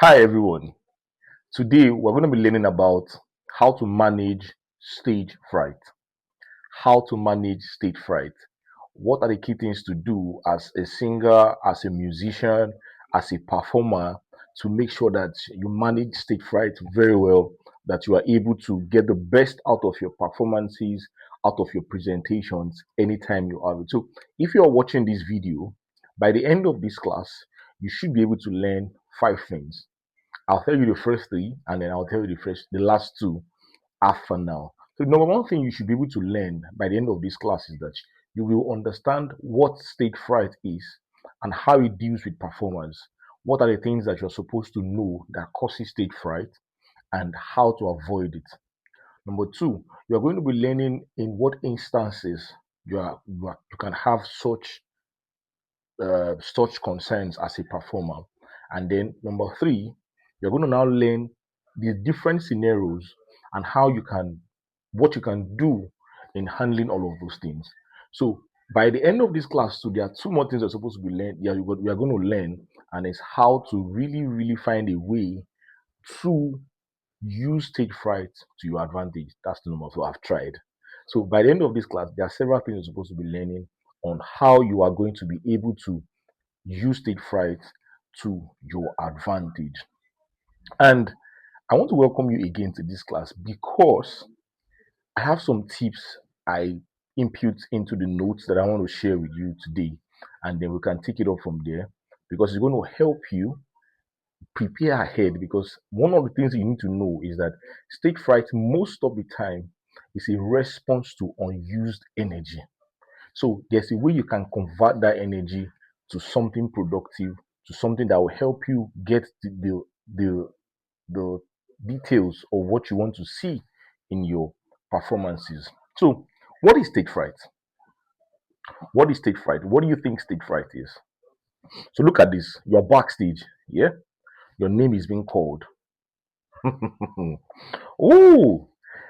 Hi everyone. Today we're going to be learning about how to manage stage fright. How to manage stage fright. What are the key things to do as a singer, as a musician, as a performer to make sure that you manage stage fright very well, that you are able to get the best out of your performances, out of your presentations anytime you have it. So if you are watching this video, by the end of this class, you should be able to learn 5 things. I'll tell you the first three, and then I'll tell you the last two after now. So, number one thing you should be able to learn by the end of this class is that you will understand what stage fright is and how it deals with performance. What are the things that you're supposed to know that causes stage fright and how to avoid it? Number two, you're going to be learning in what instances you can have such concerns as a performer. And then number three, you're going to now learn the different scenarios and what you can do in handling all of those things. So by the end of this class, so there are two more things you're supposed to be learned. Yeah, we are going to learn, and it's how to really, really find a way to use stage fright to your advantage. That's the number two I've tried. So by the end of this class, there are several things you're supposed to be learning on how you are going to be able to use stage fright to your advantage. And I want to welcome you again to this class because I have some tips I input into the notes that I want to share with you today. And then we can take it up from there because it's going to help you prepare ahead. Because one of the things you need to know is that stage fright, most of the time, is a response to unused energy. So there's a way you can convert that energy to something productive, to something that will help you get the, the details of what you want to see in your performances. So, what is stage fright? What is stage fright? What do you think stage fright is? So look at this. You're backstage, yeah? Your name is being called. Oh,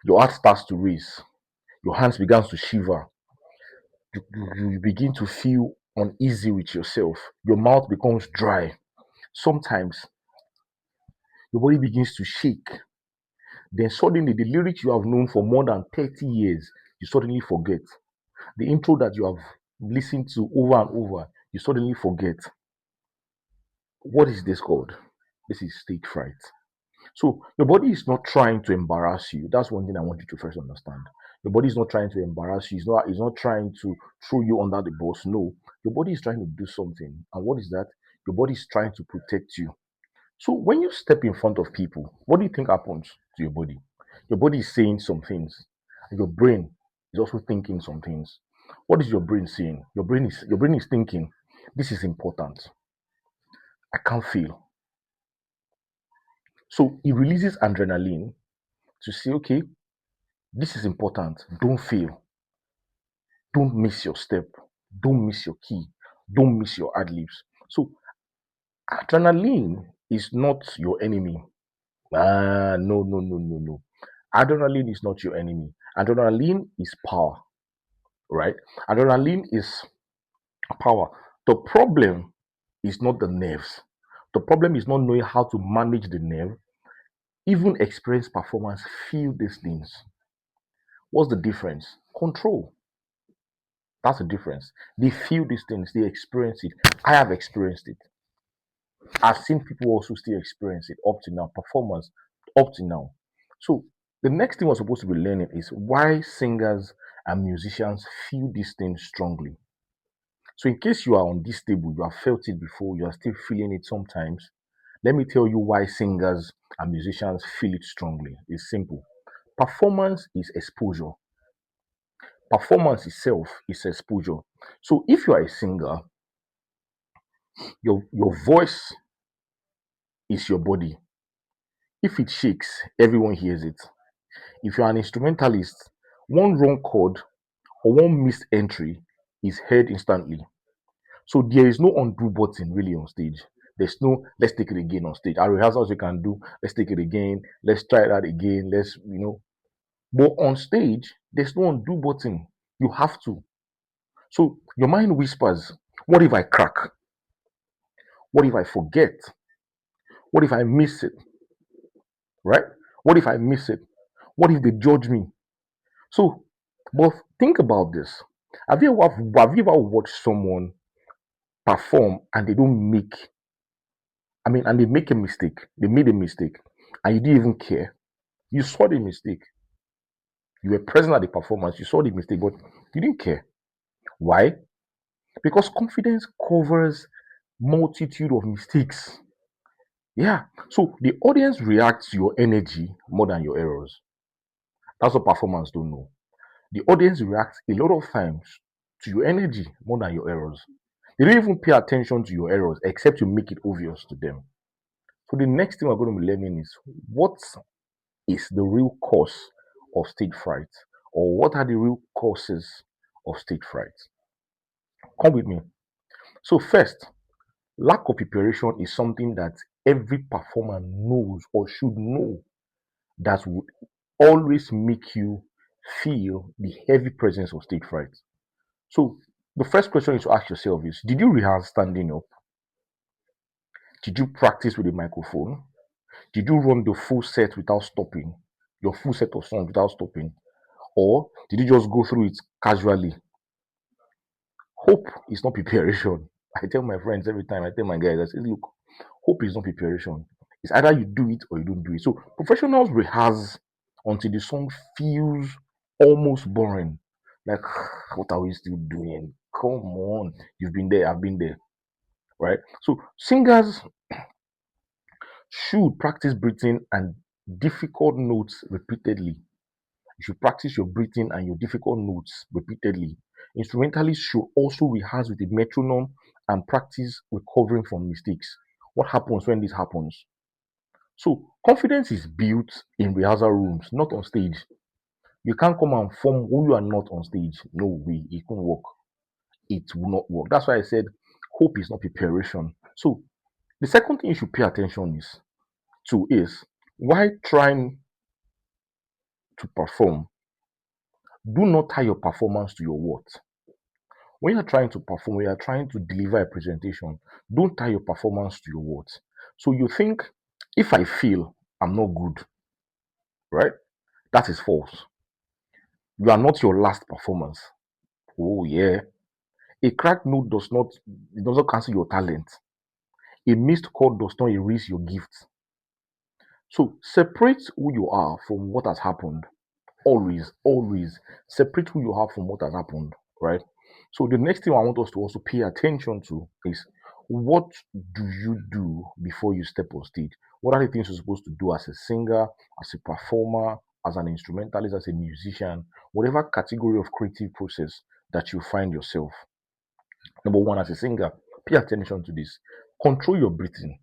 your heart starts to race. Your hands begins to shiver. You begin to feel uneasy with yourself. Your mouth becomes dry. Sometimes your body begins to shake. Then suddenly the lyrics you have known for more than 30 years, you suddenly forget. The intro that you have listened to over and over, you suddenly forget. What is this called? This is stage fright. So your body is not trying to embarrass you. That's one thing I want you to first understand. Your body is not trying to embarrass you. It's not trying to throw you under the bus. No, your body is trying to do something. And what is that? Your body is trying to protect you. So when you step in front of people, what do you think happens to your body? Your body is saying some things. And your brain is also thinking some things. What is your brain saying? Your brain is thinking, this is important. I can't fail. So it releases adrenaline to say, okay, this is important. Don't fail. Don't miss your step. Don't miss your key. Don't miss your ad libs. So adrenaline is not your enemy. No, no, no, no, no. Adrenaline is not your enemy. Adrenaline is power, right? Adrenaline is power. The problem is not the nerves. The problem is not knowing how to manage the nerve. Even experienced performers feel these things. What's the difference? Control. That's the difference. They feel these things, they experience it. I have experienced it. I've seen people also still experience it up to now, performance up to now. So the next thing we're supposed to be learning is why singers and musicians feel these things strongly. So in case you are on this table, you have felt it before, you are still feeling it sometimes. Let me tell you why singers and musicians feel it strongly. It's simple. Performance is exposure. Performance itself is exposure. So if you are a singer, your voice is your body. If it shakes, everyone hears it. If you're an instrumentalist, one wrong chord or one missed entry is heard instantly. So there is no undo button really on stage. There's no let's take it again on stage. Our rehearsals we can do, let's take it again, let's try that again, But on stage, there's no undo button. You have to. So your mind whispers, what if I crack? What if I forget? What if I miss it? Right? What if I miss it? What if they judge me? So, but think about this. Have you ever watched someone perform and they don't make, and they make a mistake? They made a mistake and you didn't even care. You saw the mistake. You were present at the performance. You saw the mistake, but you didn't care. Why? Because confidence covers multitude of mistakes. Yeah. So the audience reacts to your energy more than your errors. That's what performance don't know. The audience reacts a lot of times to your energy more than your errors. They don't even pay attention to your errors except you make it obvious to them. So the next thing we're going to be learning is what is the real cause of stage fright, or what are the real causes of stage fright. Come with me. So first, lack of preparation is something that every performer knows or should know, that would always make you feel the heavy presence of stage fright. So the first question is to ask yourself is, did you rehearse standing up? Did you practice with a microphone? Did you run the full set without stopping? Your full set of songs without stopping? Or did you just go through it casually? Hope is not preparation. I tell my friends every time, I tell my guys, I say, look, hope is not preparation. It's either you do it or you don't do it. So professionals rehearse until the song feels almost boring. Like, what are we still doing? Come on. You've been there, I've been there. Right? So singers should practice breathing and difficult notes repeatedly. You should practice your breathing and your difficult notes repeatedly. Instrumentalists should also rehearse with a metronome and practice recovering from mistakes. What happens when this happens? So, confidence is built in rehearsal rooms, not on stage. You can't come and form who you are not on stage. No way, it won't work. It will not work. That's why I said hope is not preparation. So, the second thing you should pay attention is while trying to perform, do not tie your performance to your worth. When you're trying to perform, when you're trying to deliver a presentation, don't tie your performance to your words. So you think, if I feel I'm not good, right? That is false. You are not your last performance. Oh yeah. A cracked note does not cancel your talent. A missed chord does not erase your gift. So separate who you are from what has happened. Always separate who you are from what has happened, right? So the next thing I want us to also pay attention to is, what do you do before you step on stage? What are the things you're supposed to do as a singer, as a performer, as an instrumentalist, as a musician, whatever category of creative process that you find yourself? Number one, as a singer, pay attention to this. Control your breathing.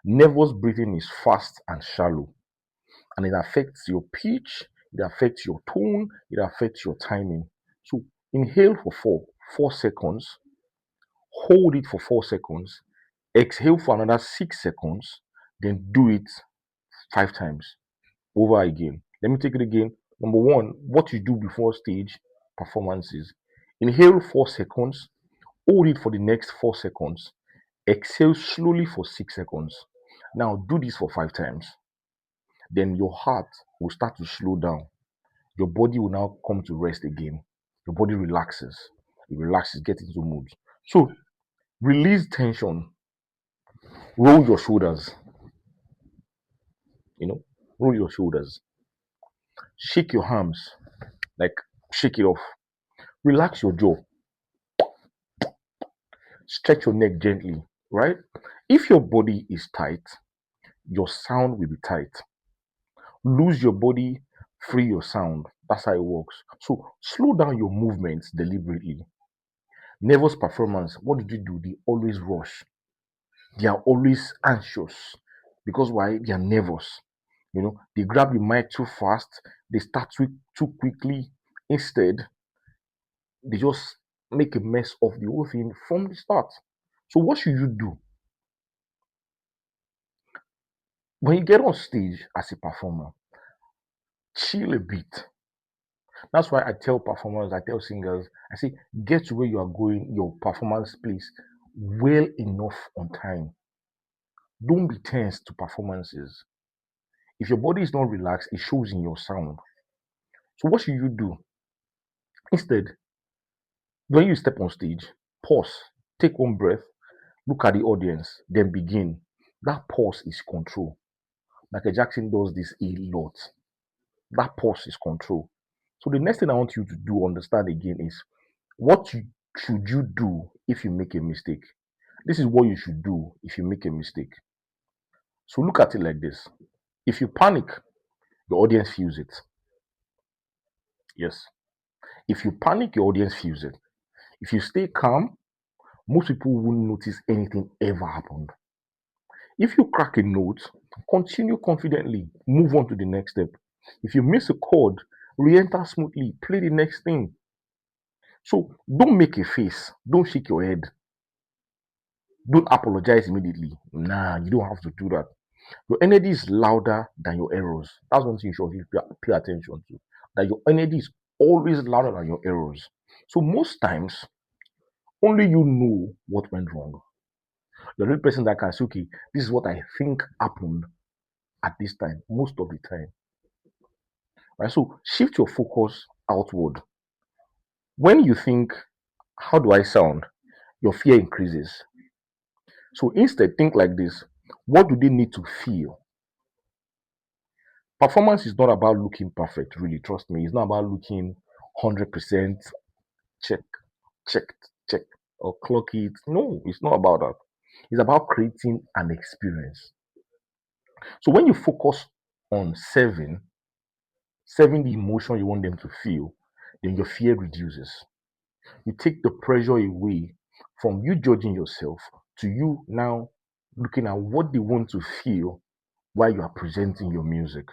Nervous breathing is fast and shallow, and it affects your pitch, it affects your tone, it affects your timing. So inhale for 4 seconds, hold it for 4 seconds, exhale for another 6 seconds, then do it 5 times over again. Let me take it again. Number one, what you do before stage performances. Inhale 4 seconds, hold it for the next 4 seconds, exhale slowly for 6 seconds. Now do this for 5 times. Then your heart will start to slow down. Your body will now come to rest again. Your body relaxes. It relaxes, get into mood. So release tension, roll your shoulders, you know, roll your shoulders, shake your arms, like shake it off, relax your jaw, stretch your neck gently, right? If your body is tight, your sound will be tight. Lose your body, free your sound. That's how it works. So slow down your movements deliberately. Nervous performance, what did you do? They always rush. They are always anxious. Because why? They are nervous. They grab the mic too fast, they start too quickly. Instead, they just make a mess of the whole thing from the start. So what should you do? When you get on stage as a performer, chill a bit. That's why I tell performers, I tell singers, I say, get to where you are going, your performance place, well enough on time. Don't be tense to performances. If your body is not relaxed, it shows in your sound. So what should you do? Instead, when you step on stage, pause, take one breath, look at the audience, then begin. That pause is control. Michael Jackson does this a lot. That pause is control. So the next thing I want you to do, understand again, is what should you do if you make a mistake? This is what you should do if you make a mistake. So look at it like this. If you panic, your audience feels it. Yes. If you panic, your audience feels it. If you stay calm, most people won't notice anything ever happened. If you crack a note, continue confidently, move on to the next step. If you miss a chord, re-enter smoothly, play the next thing. So don't make a face, don't shake your head, don't apologize immediately. Nah, you don't have to do that. Your energy is louder than your errors. That's one thing you should pay attention to. That your energy is always louder than your errors. So most times, only you know what went wrong. The real person that can say, okay, this is what I think happened at this time, most of the time. Right? So shift your focus outward. When you think, how do I sound? Your fear increases. So instead, think like this: what do they need to feel? Performance is not about looking perfect, really. Trust me. It's not about looking 100% check, checked, check, or clock it. No, it's not about that. It's about creating an experience. So when you focus on serving the emotion you want them to feel, then your fear reduces. You take the pressure away from you judging yourself to you now looking at what they want to feel while you are presenting your music.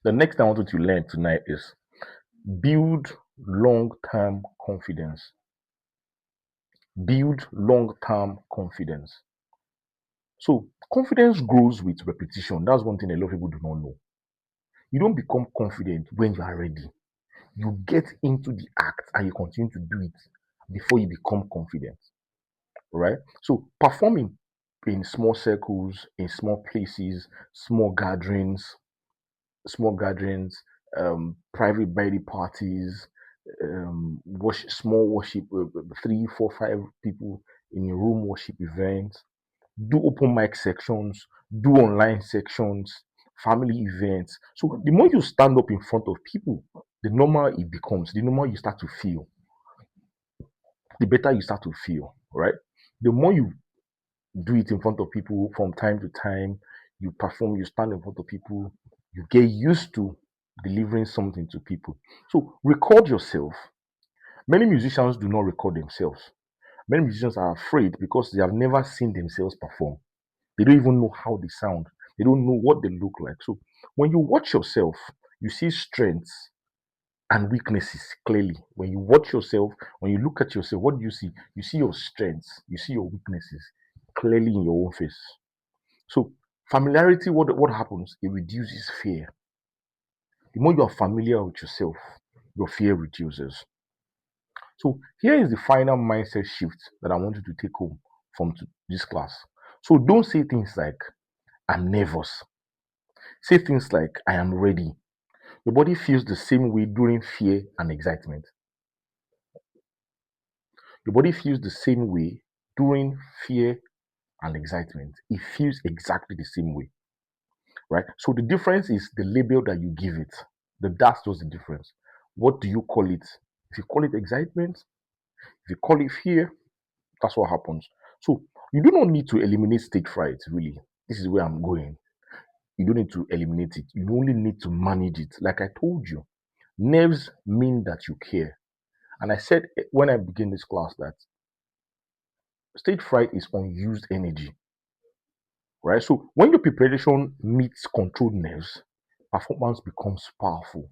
The next thing I want you to learn tonight is build long term confidence. Build long term confidence. So, confidence grows with repetition. That's one thing a lot of people do not know. You don't become confident when you are ready. You get into the act and you continue to do it before you become confident, right? So, performing in small circles, in small places, small gatherings, private birthday parties, small worship, 3, 4, 5 people in a room worship events, do open mic sections, do online sections, family events. So the more you stand up in front of people, the normal it becomes, the normal you start to feel, the better you start to feel, right? The more you do it in front of people from time to time, you perform, you stand in front of people, you get used to delivering something to people. So record yourself. Many musicians do not record themselves. Many musicians are afraid because they have never seen themselves perform. They don't even know how they sound. They don't know what they look like. So when you watch yourself, you see strengths and weaknesses clearly. When you watch yourself, when you look at yourself, what do you see? You see your strengths, you see your weaknesses clearly in your own face. So familiarity, what happens? It reduces fear. The more you are familiar with yourself, your fear reduces. So here is the final mindset shift that I want you to take home from this class. So don't say things like, I'm nervous. Say things like, I am ready. Your body feels the same way during fear and excitement. Your body feels the same way during fear and excitement. It feels exactly the same way, right? So the difference is the label that you give it. That's just the difference. What do you call it? If you call it excitement, if you call it fear, that's what happens. So you do not need to eliminate stage fright, really. This is where I'm going. You don't need to eliminate it. You only need to manage it. Like I told you, nerves mean that you care. And I said when I began this class that stage fright is unused energy, right? So when your preparation meets controlled nerves, performance becomes powerful.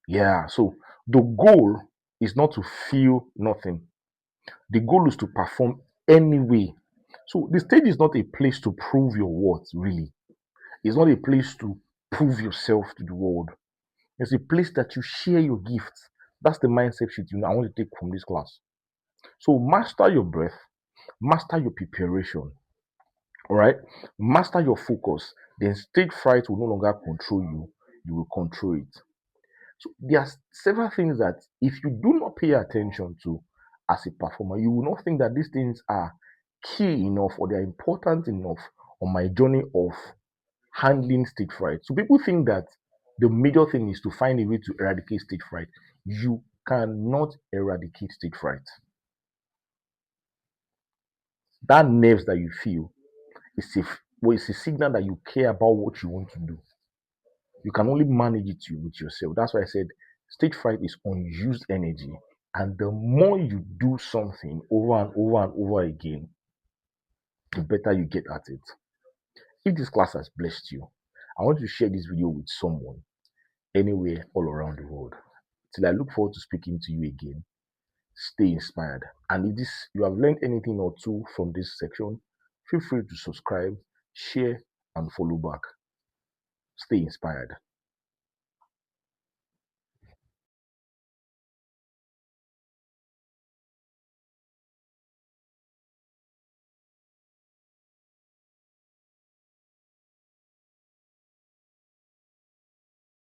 Yeah. So the goal is not to feel nothing. The goal is to perform anyway. So the stage is not a place to prove your worth, really. It's not a place to prove yourself to the world. It's a place that you share your gifts. That's the mindset shift I want to take from this class. So master your breath, Master your preparation. All right. Master your focus. Then stage fright will no longer control you. You will control it. So there are several things that if you do not pay attention to as a performer, you will not think that these things are key enough or they are important enough on my journey of handling stage fright. So people think that the major thing is to find a way to eradicate stage fright. You cannot eradicate stage fright. That nerves that you feel is a signal that you care about what you want to do. You can only manage it with yourself. That's why I said stage fright is unused energy. And the more you do something over and over and over again, the better you get at it. If this class has blessed you, I want to share this video with someone anywhere all around the world. Till I look forward to speaking to you again, stay inspired. And if this you have learned anything or two from this section, feel free to subscribe, share, and follow back. Stay inspired.